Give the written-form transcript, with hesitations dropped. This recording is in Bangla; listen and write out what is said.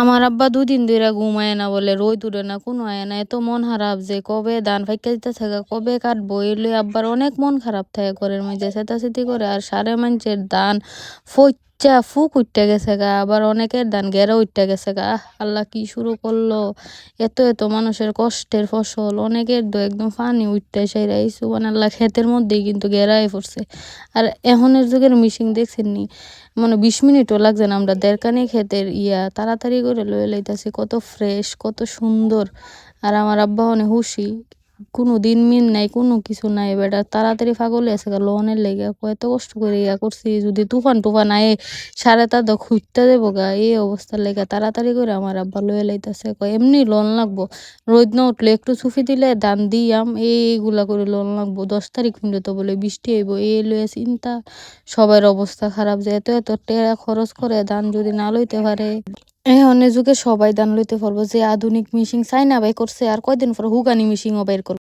আমার আব্বা ২ দিন ধইরা ঘুমায় না বলে, রোদ উঠে না, কোনো আয় না। এত মন খারাপ যে কবে ধান ফাইক্কা দিতেছে গা, কবে কাটবো? এই লইয়া আব্বার অনেক মন খারাপ থাকে ঘরের মাঝে চেতাচেতি করে। আর সারে মানষের ধান ফইচ্চা ফুক উইঠ্যা গেছে গা, আবার অনেকের ধান গেরা উইঠ্যা গেছে গা। আল্লাহ কি শুরু করলো! এত মানুষের কষ্টের ফসল, অনেকের তো একদম পানি উইঠ্যা সাইরা এই সুবহানাল্লাহ ক্ষেতের মধ্যেই কিন্তু গেরায় পড়ছে। আর এখনের যুগের মেশিন দেখছেন নি? মানে ২০ মিনিটও লাগছে না, আমরা দেড়কানি ক্ষেতের তাড়াতাড়ি করে লইয়া লইতাছি। কত ফ্রেশ, কত সুন্দর। আর আমার আব্বা অনেক হুঁশি। কোনো দিন-মিন নাই, কোনো কিছু নাই। বেটা তাড়াতাড়ি পাগল হইছে গা লওনের লাইগা। কয় এত কষ্ট করে করছি, যদি তুফান আয়ে সারে তা দ খুইত্তা যাইবো গা। এই অবস্থার লাইগা তাড়াতাড়ি করে আমার আব্বা লইয়া লইতাছে। কয় এমনি লোন লাগবো। রোদ না উঠলে একটু চুফি দিলে ধান দিয়াম, এইগুলা করে লোন লাগবো। ১০ তারিখ পর্যন্ত বলে বৃষ্টি আইবো। এই লইয়া চিন্তা। সবার অবস্থা খারাপ যে এত টেকা খরচ করে ধান যদি না লইতে পারে। এখনের যুগে সবাই ধান লইতে পারবো। যে আধুনিক মেশিন চাইনা বাই করছে, আর কয়দিন পর হুগানি মেশিনও বের করবে।